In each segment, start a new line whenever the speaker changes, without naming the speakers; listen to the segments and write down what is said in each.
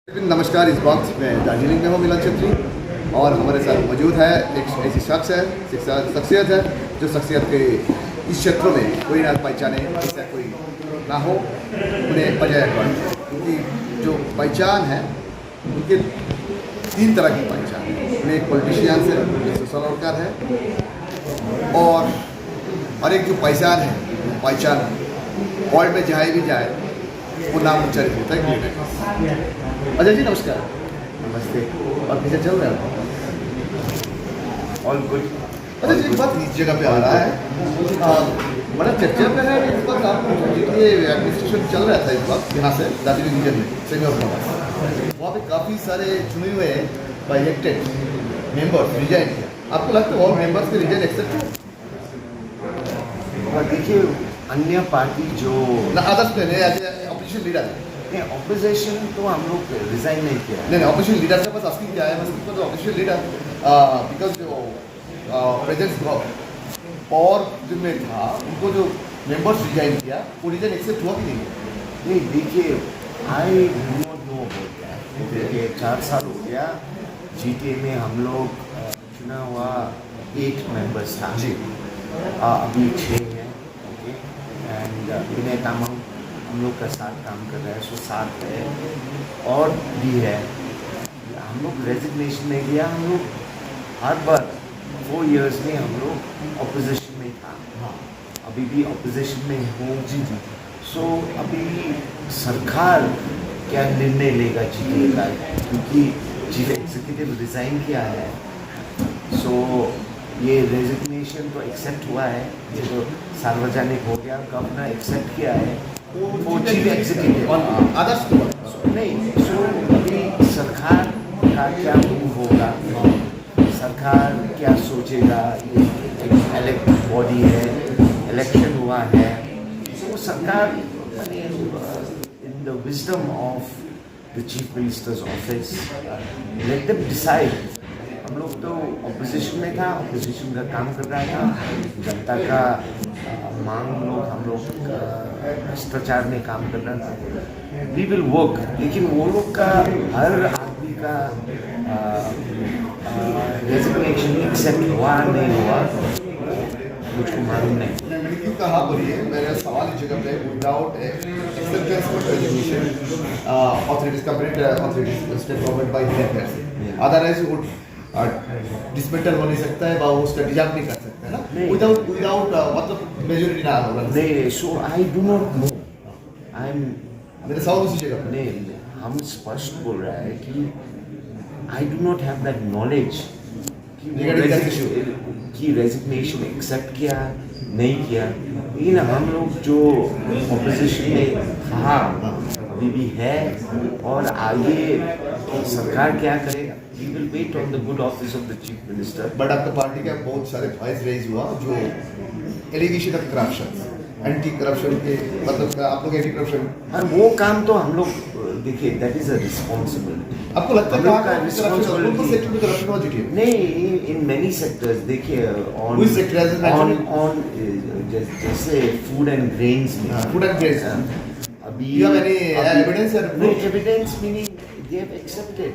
नमस्कार। इस वक्त मैं दार्जिलिंग में हूँ मिलन छेत्री और हमारे साथ मौजूद है एक ऐसी शख्सियत है जो शख्सियत के इस क्षेत्रों में कोई ना पहचाने ऐसा कोई ना हो उन्हें अजय अडवाणी, क्योंकि जो पहचान है उनके तीन तरह की पहचान है। उन्हें एक पॉलिटिशियन है, एक सोशल वर्कर है और एक जो पहचान वर्ल्ड में जहाँ भी जाए वो नाम उच्चारित होता है। अजय जी नमस्कार।
नमस्ते।
और कैसे चल रहा है?
All good.
अजय जी एक बात इस जगह पे आ रहा है, बड़ा चर्चा में है इस वक्त आप ये एडमिनिस्ट्रेशन चल रहा था इस वक्त यहाँ से दार्जिलिंग रीजन में सेंगर वहाँ पे काफ़ी सारे चुने हुए बाई इलेक्टेड मेंबर्स रिजाइन किया। आपको लगता है ऑल मेंबर्स के रिजाइन एक्सेप्ट है?
देखिए अन्य पार्टी जो
अदर्स में ऑपोजिशन लीडर है,
ऑपोजिशन तो हम लोग रिजाइन नहीं किया।
नहीं ऑपोजिशन लीडर के पास आस्किंग क्या है बस ऑपोजिशन लीडर बिकॉज जो प्रेजेंस और जिनमें था उनको जो मेंबर्स रिजाइन किया वो रिजाइन एक्सेप्ट हुआ कि नहीं?
देखिए आई do not know about that. देखिए 4 साल हो गया GTA में हम लोग चुना हुआ 8 मेंबर्स था
जी।
अभी 6 हैं। ओके एंड विनय तामांग हम लोग का साथ काम कर रहा है, सो 7 है और भी है। हम लोग रेजिग्नेशन में गया। हम लोग हर बार 4 इयर्स में हम लोग ऑपोजिशन में था।
हाँ
अभी भी ऑपोजिशन में हूँ। जी। सो अभी सरकार क्या निर्णय लेगा GTA का, क्योंकि चीफ एग्जीक्यूटिव रिज़ाइन किया है। सो ये रेजिग्नेशन तो एक्सेप्ट हुआ है, ये तो सार्वजनिक हो गया। गवर्नर एक्सेप्ट किया है वो चीफ एग्जीक्यूटिव
अदर्स
नहीं। सो अभी सरकार का क्या मूव होगा, सरकार क्या सोचेगा। ये इलेक्ट बॉडी है, इलेक्शन हुआ है, तो सरकार in the wisdom of the chief minister's office let them decide. हम लोग तो ऑपोजिशन में था, ऑपोजिशन का काम कर रहा था, जनता का मांग हम लोग भ्रष्टाचार में काम कर रहा था। वी विल वर्क, लेकिन वो लोग का हर आदमी का रेजिग्नेशन एक्सेप्ट हुआ नहीं हुआ मुझको मालूम नहीं।
मैंने क्यों कहा बोलिए, मेरा सवाल इस जगह पे without acceptance of resignation authorities complete authorities state government by the otherwise would dismantle हो नहीं सकता है, उसका डिजाइन नहीं कर सकता है ना विदाउट मतलब मेजॉरिटी ना होगा।
नहीं, so I do not know. I am
मेरा सवाल उसी जगह पे
नहीं, हम स्पष्ट बोल रहा है कि आई do not have that knowledge कि रेजिग्नेशन एक्सेप्ट किया नहीं किया। लेकिन हम लोग जो ऑपोजिशन में था अभी भी है और आगे सरकार क्या करेगा, we will wait on the good office of the chief minister.
But आपका पार्टी का बहुत सारे वॉइस रेज हुआ जो allegation of corruption, anti corruption के मतलब आप लोग एंटी करप्शन
और वो काम तो हम लोग देखिए दैट इज अ रिस्पॉन्सिबिलिटी।
आपको लगता है करप्शन हो चुकी है?
नहीं, इन मेनी सेक्टर्स देखिए ऑन जैसे फूड एंड ग्रेन्स में
फूड एंड ग्रेन्स
अभी
you have any evidence or
no evidence, meaning they have accepted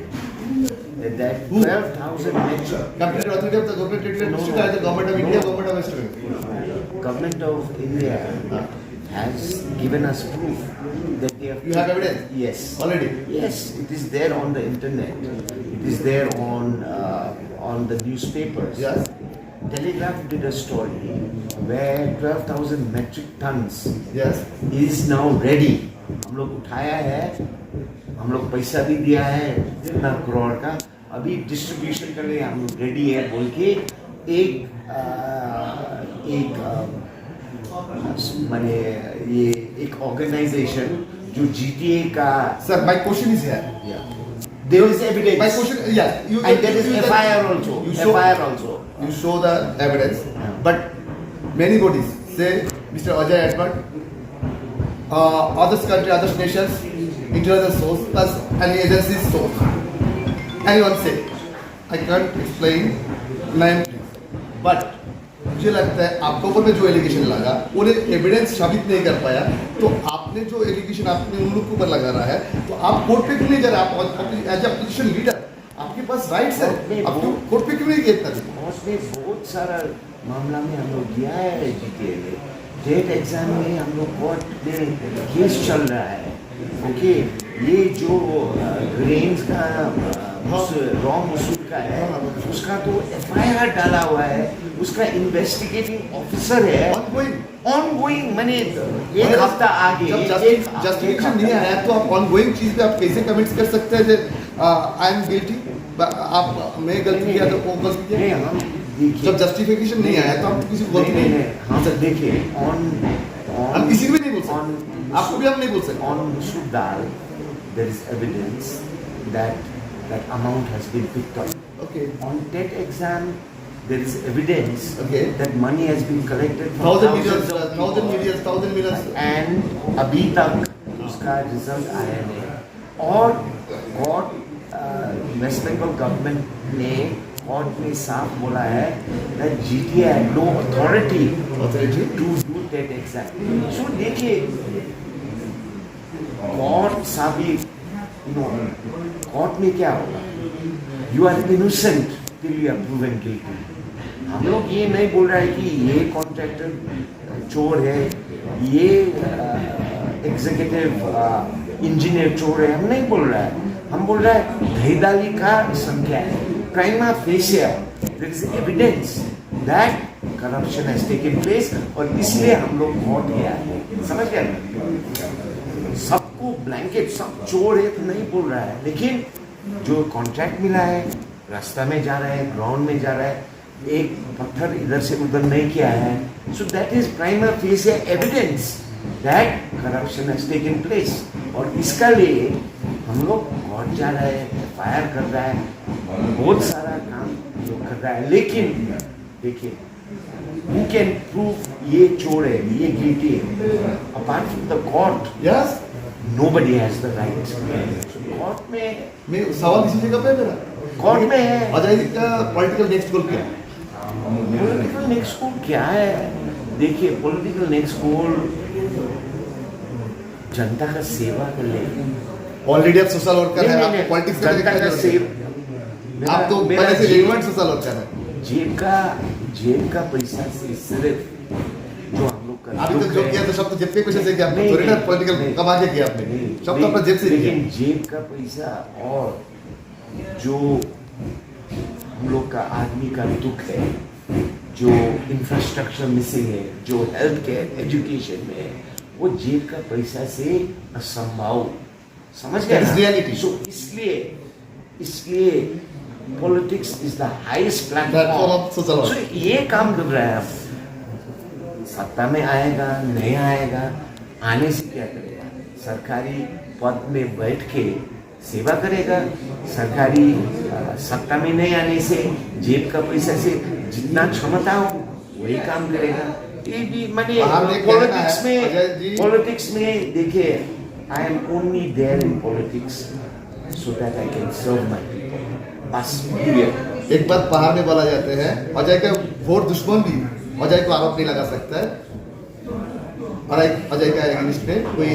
that 12,000 metric
complete authority of the government
No.
either government of India, government of West Bengal.
government of India has given us proof that they have.
You have evidence?
Yes.
Already?
Yes, it is there on the internet. It is there on the newspapers.
Yes.
Telegraph did a story where 12,000 metric tons
Yes.
is now ready. हम लोग उठाया है, हम लोग पैसा भी दिया है इतना करोड़ का, अभी डिस्ट्रीब्यूशन करने हम लोग रेडी है बोल के एक माने ये एक ऑर्गेनाइजेशन जो GTA का
Sir, my question is here.
there is evidence.
My question, yeah,
And there is FIR also. FIR also.
You show the evidence, but many bodies say Mr. Ajay Edward, other country, other nations, international source plus any agency's source. Anyone say, I can't explain name, but मुझे लगता है आपके ऊपर में जो allegation लगा उन्हें evidence साबित नहीं कर पाया, तो आपने जो एलिगेशन आपने उन लोग के ऊपर लगा रहा है, तो आप कोर्ट पे क्यों नहीं जा रहे? आप एज अ पोजीशन लीडर आपके पास राइट्स है, आप कोर्ट पे क्यों नहीं गए? इतना
उसने बहुत सारा मामला में हम लोग गया है जीटीए में, टेट एग्जाम में हम लोग कोर्ट में केस चल रहा है। ओके, ये जो ग्रेन्स का रॉ मसूल का है, उसका तो एफआईआर डाला हुआ है, उसका इन्वेस्टिगेटिंग ऑफिसर है, ऑनगोइंग। मैंने एक हफ्ता आगे
जस्टिफिकेशन नहीं आया तो आप ऑनगोइंग चीज पे आप कैसे कमेंट्स कर सकते हैं? आई एम गिल्टी, आप मैं गलती किया तो वो गलती किया।
हम देखिए,
जब जस्टिफिकेशन नहीं आया तो आप किसी को गलती नहीं।
हाँ सर, देखिए
हम किसी को भी नहीं बोल सकते, आपको भी हम नहीं बोल सकते।
On Mashur Dal, there is evidence that that amount has been picked up.
Okay.
On TET exam, there is evidence
Okay.
that money has been collected from
thousand
thousands of
millions
and अभी तक उसका result आया नहीं। और waste Bengal government ने court में साफ बोला है that GTA had no authority to do TET exam. So देखिए, कोर्ट साबित, कोर्ट में क्या होगा? You are innocent till you are proven guilty. हम लोग ये नहीं बोल रहा है कि ये कॉन्ट्रैक्टर चोर है, ये एग्जीक्यूटिव इंजीनियर चोर है, हम नहीं बोल रहा है। हम बोल रहा है भेदाली का संख्या है, prima facie there is evidence that corruption has taken place, और इसलिए हम लोग वोट किया है। समझ गए? सबको ब्लैंकेट सब चोर है तो नहीं बोल रहा है, लेकिन जो कॉन्ट्रैक्ट मिला है, रास्ता में जा रहा है, ग्राउंड में जा रहा है, एक पत्थर इधर से उधर नहीं किया है, so that is prima fascia evidence that corruption has taken place. और इसका लिए हम लोग कोर्ट जा रहे हैं, फायर कर रहा है, बहुत सारा काम लोग कर रहा है, लेकिन देखिए who can prove ये चोर है, ये गिल्टी है? Apart from the court,
yes,
nobody has the right. Court में
मैं सवाल इसी जगह पे मेरा
कोर्ट में है।
अजय जी का पॉलिटिकल नेक्स्ट गोल क्या?
पॉलिटिकल नेक्स्ट गोल क्या है? देखिए, पॉलिटिकल नेक्स्ट गोल जनता का सेवा कर ले।
ऑलरेडी आप सोशल वर्कर है, आप पॉलिटिक्स का
जनता का सेवा,
आप तो पहले से रिलेवेंट सोशल वर्कर है।
जेब का पैसा से सिर्फ जो हम लोग कर,
अभी तक जो किया तो सब तो जेब के पैसे से किया, आपने थोड़ी ना पॉलिटिकल कमा के किया आपने, सब तो अपना जेब से किया।
लेकिन जेब का पैसा और जो हम लोग का आदमी का दुख है, जो इंफ्रास्ट्रक्चर मिसिंग है, जो हेल्थ केयर एजुकेशन में है, वो जेब का पैसा से असंभव। समझ गए ना?
रियलिटी।
सो इसलिए politics is the highest platform. So ये काम कर रहा है। अब सत्ता में आएगा नहीं आएगा, आने से क्या करेगा? सरकारी पद में बैठ के सेवा करेगा। सरकारी सत्ता में नहीं आने से जेब का पैसा से जितना क्षमता हो वही काम करेगा। ये भी मैंने पॉलिटिक्स में देखिए, I am only there in politics so that I can serve my people. बस
एक बात पहाड़ में बोला जाते हैं, अजय का वोट दुश्मन भी अजय को आरोप नहीं लगा सकता है, और अजय का एगेंस्ट में कोई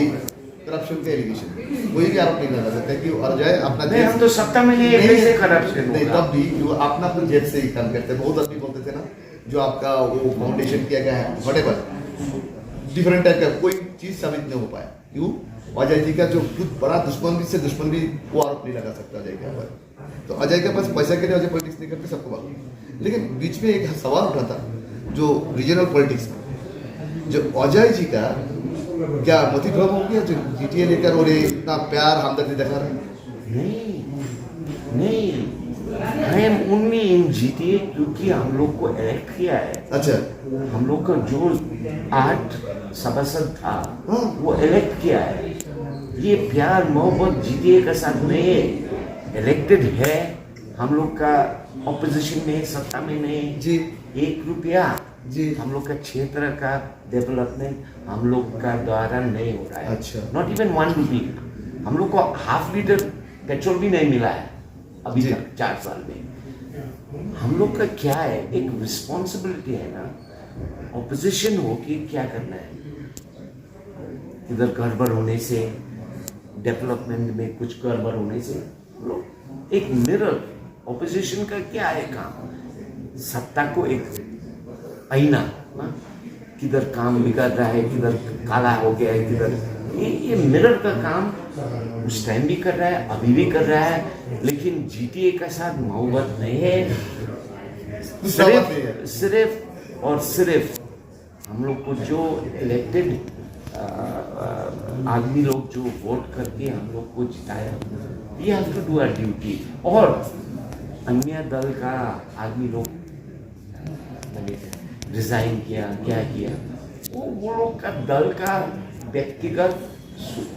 करप्शन के एलिगेशन कोई भी आरोप नहीं लगा सकता है कि अजय अपना
नहीं, हम तो सत्ता में नहीं है, कैसे करप्शन
नहीं,
होगा?
तब भी जो अपना अपने जेब से ही काम करते हैं। बहुत आदमी बोलते थे ना, जो आपका वो फाउंडेशन किया गया है, व्हाटएवर डिफरेंट टाइप का कोई चीज साबित नहीं हो पाया। क्यों? अजय जी का जो खुद बड़ा दुश्मन भी से दुश्मन भी वो आरोप नहीं लगा सकता अजय के ऊपर। तो अजय के पास पैसा के लिए अजय पॉलिटिक्स नहीं करते, सबको मालूम। लेकिन बीच में एक सवाल उठा था जो रीजनल पॉलिटिक्स में, जो अजय जी का क्या मतिभ्रम हो गया जो जीटीए लेकर और इतना प्यार हमदर्दी दिखा रहे हैं?
नहीं, आई एम ओनली इन जीटीए क्योंकि हम लोग को इलेक्ट किया है।
अच्छा,
हम लोग का जो 8 सभासद था वो इलेक्ट किया है। ये प्यार मोहब्बत जीटीए का साथ नहीं है, इलेक्टेड है। हम लोग का ऑपोजिशन में, सत्ता में नहीं
जी।
1 रुपया
जी।
हम लोग का क्षेत्र का डेवलपमेंट हम लोग का द्वारा नहीं हो रहा है।
अच्छा।
नॉट इवन 1 रुपी। हम लोग को ½ लीटर पेट्रोल भी नहीं मिला है अभी तक 4 साल में। हम लोग का क्या है, एक रिस्पॉन्सिबिलिटी है ना ऑपोजिशन हो कि क्या करना है, इधर गड़बड़ होने से, डेवलपमेंट में कुछ गड़बड़ होने से, लोग एक मिरर, ऑपोजिशन का क्या है काम, सत्ता को एक आईना, किधर काम बिगड़ रहा है, किधर काला हो गया है, किधर ये मिरर का काम उस टाइम भी कर रहा है, अभी भी कर रहा है, लेकिन जीटीए का साथ मोहब्बत नहीं है। सिर्फ और सिर्फ हम लोग को जो इलेक्टेड आदमी लोग जो वोट करके हम लोग को जिताया, we have to do our duty. और अन्य दल का आदमी लोग रिजाइन किया, क्या किया, वो लोग का दल का व्यक्तिगत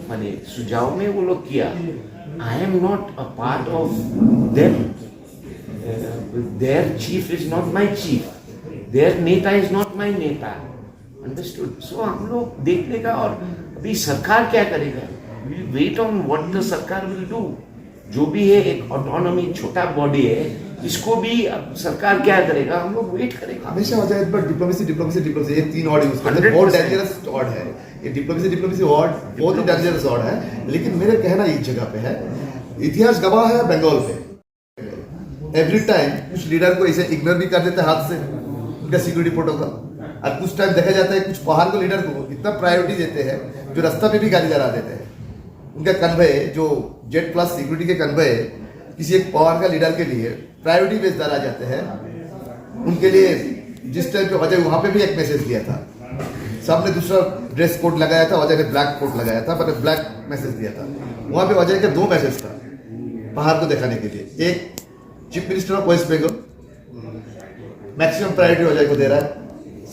माने सुझाव में वो लोग किया। I am not a part of them, their chief is not my chief, their neta is not my neta, understood. सो हम लोग देख लेगा, और अभी सरकार क्या करेगा, we wait on what the sarkar will do. जो भी है एक ऑटोनॉमी छोटा बॉडी है, इसको भी अब सरकार क्या करेगा, हम लोग वेट करेगा।
हमेशा हो जाए पर डिप्लोमेसी डिप्लोमेसी डिप्लोमेसी, ये 3 वर्ड यूज करते हैं, बहुत डेंजरस वर्ड है ये डिप्लोमेसी डिप्लोमेसी वर्ड, बहुत ही डेंजरस वर्ड है। लेकिन मेरे कहना इस जगह पे है, इतिहास गवाह है बंगाल पे, एवरी टाइम कुछ लीडर को ऐसे इग्नोर भी कर देते हैं हाथ से, उनका सिक्योरिटी प्रोटोकॉल, और कुछ टाइम देखा जाता है कुछ पहाड़ को लीडर को इतना प्रायोरिटी देते हैं जो रास्ता पे भी गाड़ी चला देते हैं। उनका कन्वे जो जेट प्लस सिक्योरिटी के कन्वे किसी एक पावर का लीडर के लिए प्रायोरिटी बेस डाला जाते हैं। उनके लिए जिस टाइम पे अजय वहां पे भी एक मैसेज दिया था, सबने दूसरा ड्रेस कोड लगाया था, अजय ने ब्लैक कोट लगाया था, मैंने ब्लैक मैसेज दिया था। वहां पे अजय का 2 मैसेज था पहाड़ को दिखाने के लिए। एक, chief minister of West Bengal maximum priority Ajay को दे रहा है।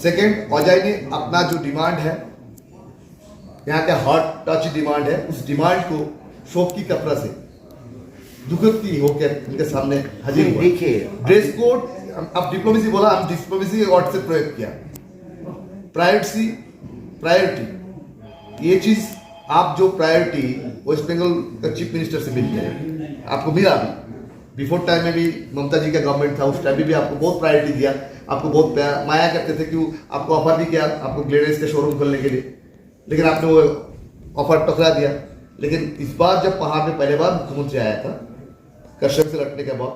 सेकेंड, अजय ने अपना जो डिमांड है, यहाँ का हॉट टच डिमांड है, उस डिमांड को शोक की कपड़ा से दुखती होकर उनके सामने हाजिर हुआ।
देखिए
ड्रेस कोड, अब डिप्लोमेसी बोला, हम डिप्लोमेसी वर्ड से प्रयोग किया। प्रायोरिटी, ये चीज आप जो प्रायोरिटी वेस्ट बंगाल का चीफ मिनिस्टर से मिलते हैं, आपको मिला भी। बिफोर टाइम में भी ममता जी का गवर्नमेंट था, उस टाइम में भी आपको बहुत प्रायोरिटी दिया, आपको बहुत माया करते थे कि आपको ऑफर भी किया आपको ग्लेडियस का शोरूम खोलने के लिए, लेकिन आपने वो ऑफर टकरा दिया। लेकिन इस बार जब पहाड़ में पहले बार मुख्यमंत्री आया था कश्यप से लड़ने के बाद,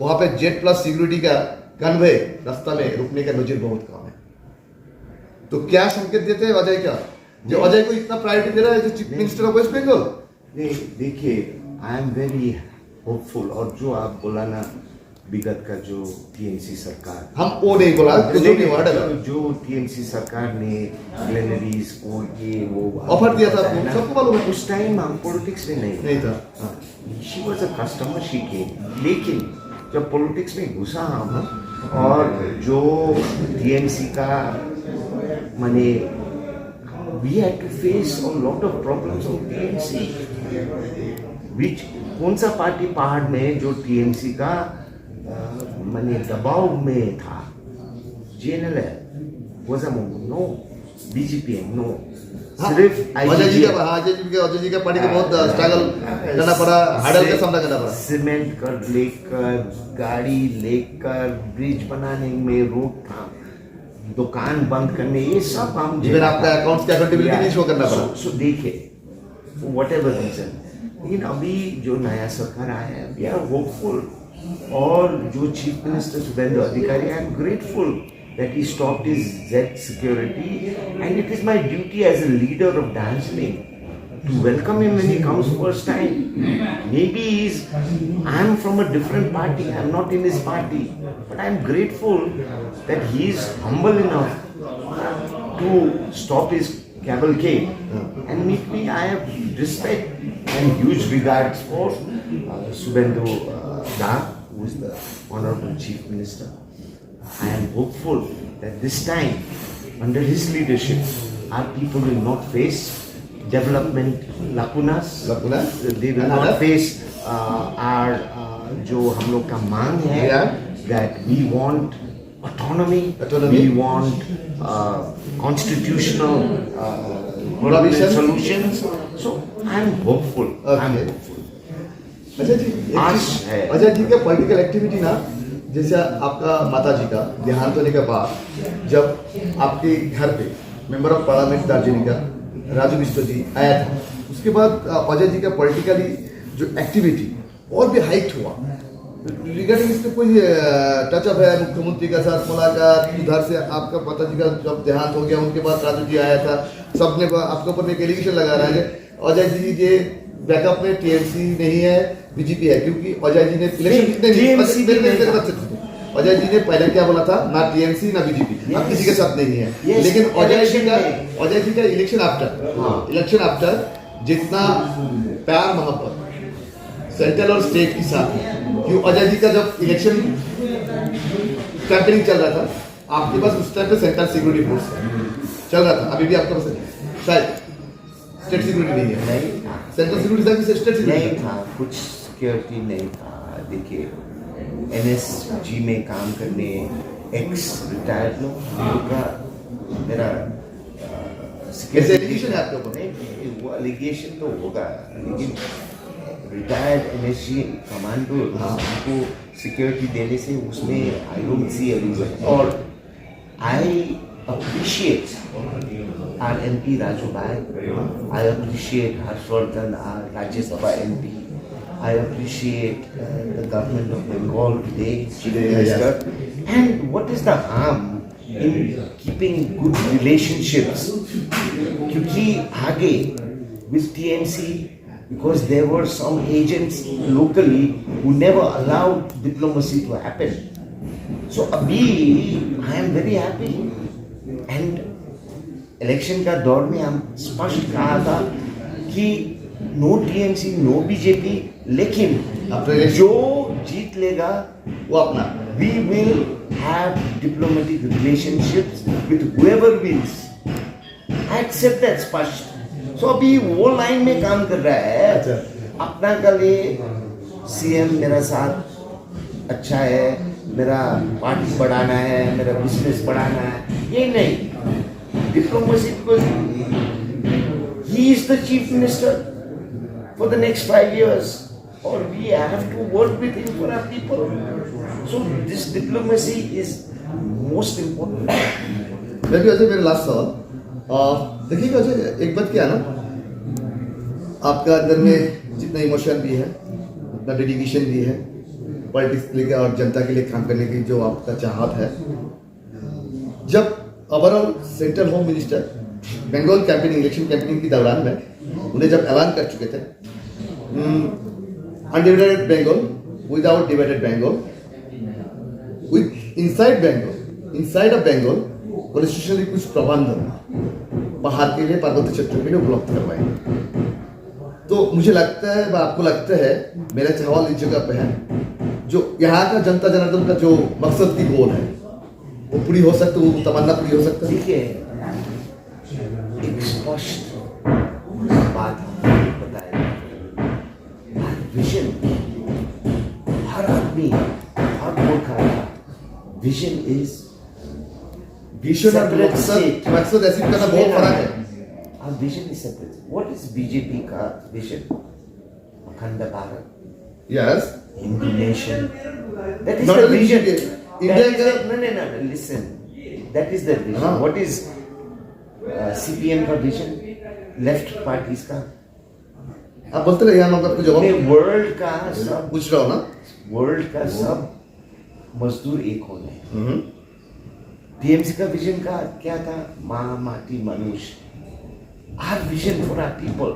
वहां पे जेट प्लस सिक्योरिटी का कन्वे रास्ता में रुकने का नजीर बहुत कम है। तो क्या संकेत देते हैं अजय, क्या जो अजय को इतना प्रायोरिटी दे रहा है जो chief minister of West Bengal?
देखिए आई एम वेरी होपफुल। और जो आप बोला ना विगत का जो टीएमसी सरकार,
हम वो नहीं बोला,
जो टीएमसी सरकार ने ग्लेनरीज को ये वो
ऑफर दिया था, सबको मालूम है।
उस टाइम हम पॉलिटिक्स में नहीं
था।
She was a customer, she came. लेकिन जब पॉलिटिक्स में घुसा हम, और जो टीएमसी का माने we had to face a lot of problems of TMC, which कौन सा पार्टी पहाड़ में जो टीएमसी का माने दबाव में था? JNL was no, BJP no, सिर्फ
अजय जी का पार्टी को बहुत स्ट्रगल करना पड़ा, हार्डल का सामना करना पड़ा।
सीमेंट कर लेकर, गाड़ी लेकर, ब्रिज बनाने में रोड था, दुकान बंद करने, ये सब हम
आपका अकाउंट्स की अकाउंटेबिलिटी नहीं शो करना पड़ा।
सो देखिए व्हाटएवर रीजन, लेकिन अभी जो नया सरकार आया है, वी आर होपफुल। और जो चीफ मिनिस्टर शुभेंदु अधिकारी, I am grateful that he stopped his Z security, and it is my duty as a leader of Darjeeling to welcome him when he comes first time. Maybe I am from a different party, I am not in his party, but I am grateful that he is humble enough to stop his cavalcade and meet me. I have respect and huge regards for Subhendu Da, who is the Honorable Chief Minister. I am hopeful that this time, under his leadership, our people will not face development lacunas. They will not face our जो हम लोग का मांग है, that we want autonomy. We want constitutional solutions. So I am hopeful. I am hopeful.
Ajay ji का political activity ना जैसे आपका माताजी का देहांत होने के बाद जब आपके घर पे मेंबर ऑफ पार्लियामेंट दार्जिलिंग का राजू बिष्ट जी आया था, उसके बाद अजय जी का पॉलिटिकली जो एक्टिविटी और भी हाइट हुआ। रिगार्डिंग इसमें कोई टचअप है मुख्यमंत्री के साथ मुलाकात? उधर से आपका पिताजी का जब देहांत हो गया उनके बाद राजू जी आया था, सबने आपके ऊपर एक एलिगेशन लगा रहा है अजय जी के बैकअप में टीएमसी नहीं है, बीजेपी है, क्योंकि अजय जी ने अजय जी ने पहले क्या बोला था, ना टीएमसी ना बीजेपी, अब किसी के साथ नहीं है। लेकिन अजय जी का इलेक्शन आफ्टर जितना प्यार मोहब्बत सेंट्रल और स्टेट के साथ है, क्यों अजय जी का जब इलेक्शन कैंपेनिंग चल रहा था आपके पास उस टाइम पे सेंट्रल सिक्योरिटी फोर्स चल रहा था, अभी भी आपके पास शायद स्टेट सिक्योरिटी नहीं है?
नहीं था,
सेंट्रल सिक्योरिटी था कि स्टेट सिक्योरिटी
नहीं था, कुछ सिक्योरिटी नहीं था। देखिए एनएसजी में काम करने एक्स रिटायर्ड लोग का मेरा
कैसे एलिगेशन है आपके ऊपर?
नहीं, वो एलिगेशन तो होगा, लेकिन रिटायर्ड एनएसजी कमांडो को सिक्योरिटी देने से उसमें I don't see a reason. और आई appreciate our MP Raju Bhai, I appreciate Harshvardhan, our Rajya Sabha MP, I appreciate the government of Bengal today, Chief Minister. And what is the harm in keeping good relationships? क्योंकि आगे with TMC, because there were some agents locally who never allowed diplomacy to happen. So abhi I am very happy. And election का दौर में हम स्पष्ट कहा था कि नो टीएमसी नो बीजेपी, लेकिन जो जीत लेगा वो अपना, we will have diplomatic relationships with whoever wins. I accept that स्पष्ट। सो अभी वो लाइन में काम कर रहा है। अपना कल ये सीएम मेरा साथ अच्छा है, मेरा पार्टी बढ़ाना है, मेरा बिजनेस बढ़ाना है, ये नहीं diplomacy, because he is the chief minister for the next 5 years और we have to work with him for our people. So this diplomacy is most important.
मैं भी अजय, मेरा लास्ट सवाल देखिए अजय, एक बात क्या है ना, आपका अंदर में जितना इमोशन भी है उतना डेडिकेशन भी है पॉलिटिक्स के लिए और जनता के लिए काम करने की जो आपका चाहत है। जब overall central home minister Bengal campaigning election campaigning के दौरान में उन्हें जब ऐलान कर चुके थे undivided Bengal without divided Bengal, with inside of Bengal constitutionally कुछ प्रबंध पहाड़ के लिए, पर्वतीय क्षेत्रों के लिए उपलब्ध करवाएंगे। तो मुझे लगता है, आपको लगता है, मेरा सवाल इस जगह पे है, जो यहाँ का जनता जनार्दन का जो मकसद की गोल है वो पूरी हो सकती है, वो तमन्ना पूरी हो सकती है?
देखिए एक स्पष्ट बात बताया, विजन हर आदमी, हर गोरखा का विजन इज
विजन और मकसद ऐसी करना बहुत फर्क है।
Our vision is separate. What is BJP का vision? अखंड Bharat,
Yes.
Hindu nation. That is
Not
the
only
vision.
BJP,
That
India
is the, no. Listen. That is the vision. What is CPM का vision? Left parties का.
आप बोलते रहिए, हम आपको जवाब
वर्ल्ड का सब
पूछ रहा हूँ ना।
वर्ल्ड का सब मजदूर एक हो गए। टीएमसी का विजन का क्या था? माँ, माटी, मनुष्य। Our vision for our people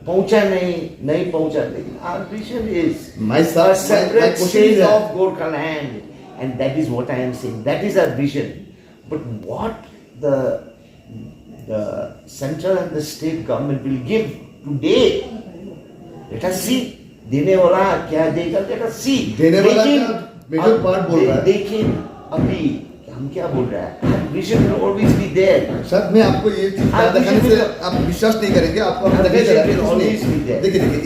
पहुंचा नहीं पहुंचा, लेकिन our vision is
My
separate
question
state
is
of Gorkhaland, and that is what I am saying. That is our vision. But what the central and the state government will give today, let us see. देने वाला क्या देगा, let us see.
देने वाला का major part बोल रहा है।
देखिए अभी हम क्या बोल रहा है, vision will always be there.
Sir मैं आपको ये चीज दिखाने से आप विश्वास नहीं करेंगे, आपको हम देखिए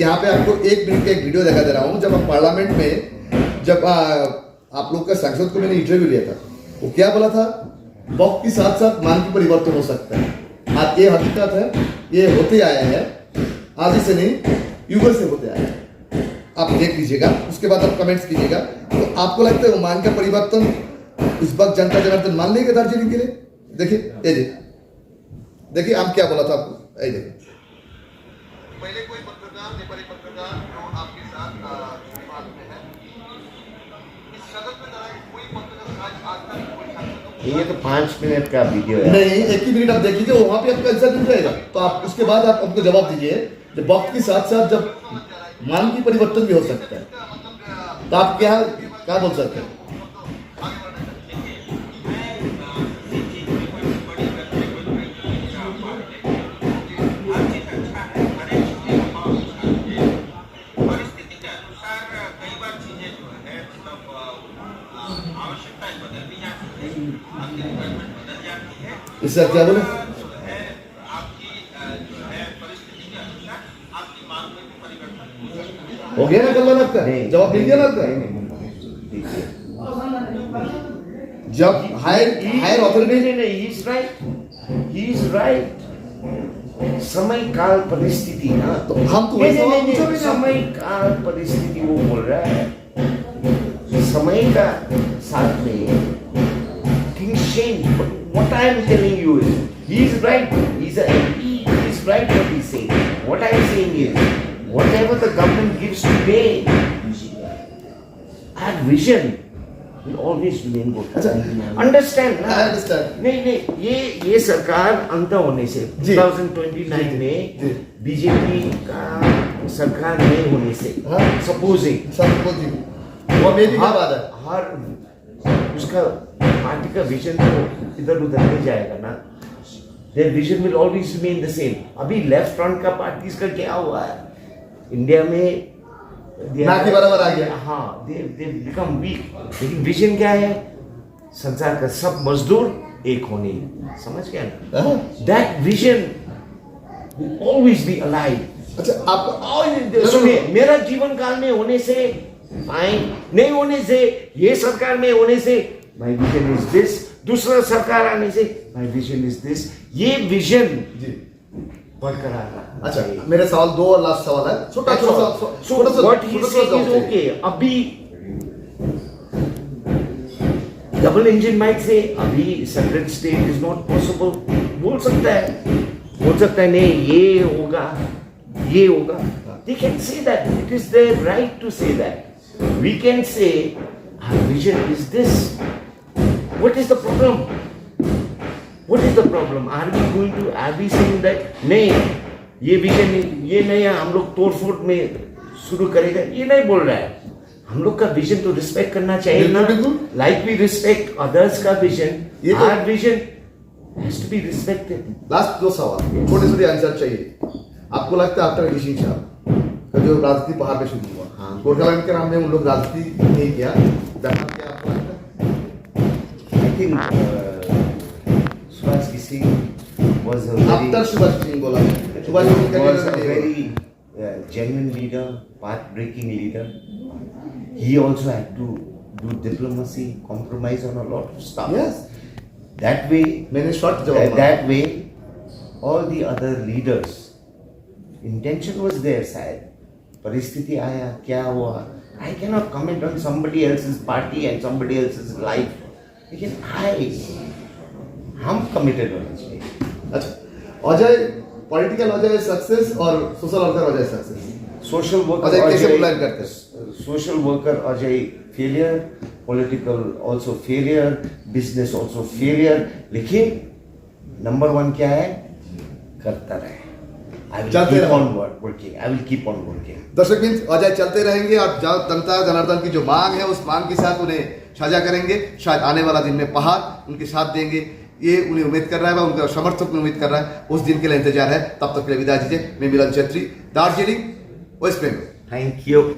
यहाँ पे आपको 1 मिनट का एक वीडियो दिखा दे रहा हूँ। जब हम पार्लियामेंट में जब आप लोग का सांसद को मैंने इंटरव्यू लिया था, वो क्या बोला था, वक्त के साथ साथ मान की परिवर्तन हो सकता है। आज ये हकीकत है, ये होते आए हैं, आज से नहीं युगल से होते आए हैं। आप देख लीजिएगा, उसके बाद आप कमेंट्स कीजिएगा। तो आपको लगता है वो मान का परिवर्तन इस वक्त जनता जनार्दन मान लेंगे दार्जिलिंग के लिए? देखिए ये देखिए हम क्या बोला था आपको, ये देखिए पहले कोई पत्रकार नेपाली पत्रकार जो आपके साथ विवाद में है, इस सदन में जरा कोई पत्रकार आज तक कोई सांसद
ये तो 5 मिनट का वीडियो है।
नहीं, एक ही मिनट आप देख लीजिए, वहां पे आपका आंसर मिल जाएगा। तो आप उसके बाद आप हमको जवाब दीजिए। जब वक्त के साथ साथ जब मान की परिवर्तन भी हो सकता है, तो आप क्या बोल सकते हैं? इससे आप क्या बोले? हो गया ना कल्याण आपका? जवाब मिल गया ना आपका? जब higher authority
he is right. समय काल परिस्थिति ना,
तो हम तो वही सवाल पूछ रहे हैं।
समय काल परिस्थिति वो बोल रहा है, समय का साथ में things change. But what I am telling you is, he is right. He's a MP. He is right what he's saying. What I am saying is, whatever the government gives today, our vision will always remain good. Understand?
I understand.
नहीं, ये सरकार अंत होने से 2029 में BJP का सरकार नहीं होने से,
सपोजिंग वो मेरी क्या बात है?
हर उसका पार्टी का विजन तो इधर उधर नहीं जाएगा ना। Their vision will always remain the same. अभी लेफ्ट फ्रंट का पार्टीज का क्या हुआ है इंडिया में?
ना के बराबर आ गया।
हाँ, they become weak. लेकिन विजन क्या है? संसार का सब मजदूर एक होने, समझ गया ना? That vision will always be alive.
अच्छा, आप
सुनिए, मेरा जीवन काल में होने से फाइन, नहीं होने से, ये सरकार में होने से my vision is this, दूसरा सरकार आने से my vision is this, ये विजन बरकरार।
अच्छा, मेरे सवाल 2 और लास्ट सवाल है, छोटा सा
what he said is okay। अभी डबल इंजन माइक से अभी separate state is not possible बोल सकता है नहीं ये होगा they can say that, it is their right to say that. We can say our vision is this. What is the problem? Are we saying that नहीं ये vision ये नहीं है, हम लोग तोड़फोड़ में शुरू करेगा, ये नहीं बोल रहा है। हम लोग का विजन तो रिस्पेक्ट करना चाहिए ना, लाइक वी रिस्पेक्ट अदर्स का vision, our vision has to be respected.
Last 2 सवाल, छोटे आंसर चाहिए। आपको लगता है आफ्टर ऋषि साहब का जो राजनीति पहाड़ पे शुरू हुआ, गोरखालैंड के नाम में उन लोग राजनीति नहीं किया, क्या आपको लगता है?
I think Subhash Singh was a
after Subhash Singh बोला, Subhash Singh
was a very genuine leader, path-breaking leader. He also had to do diplomacy, compromise on a lot of stuff.
Yes.
That way,
मैंने शॉर्ट जवाब
that way, all the other leaders, intention was there, शायद परिस्थिति आया, क्या हुआ, I cannot comment on somebody else's party and somebody else's life. लेकिन हम committed होना चाहिए।
अच्छा, अजय पॉलिटिकल अजय सक्सेस और social worker Ajay success.
Social worker
Ajay कैसे प्लान करते हैं?
Social worker Ajay failure, political also failure, business also failure. लेकिन नंबर 1 क्या है? करता रहे। I will keep on working. I will keep on working.
दर्शक मित्र, अजय चलते रहेंगे और जनता जनार्दन की जो मांग है उस मांग के साथ उन्हें साझा करेंगे। शायद आने वाला दिन में पहाड़ उनके साथ देंगे, ये उन्हें उम्मीद कर रहा है, उनका समर्थक उम्मीद कर रहा है। उस दिन के लिए इंतजार है। तब तक के लिए विदा दीजिए। मैं मिलन छेत्री, दार्जिलिंग, वेस्ट बंगाल।
Thank you.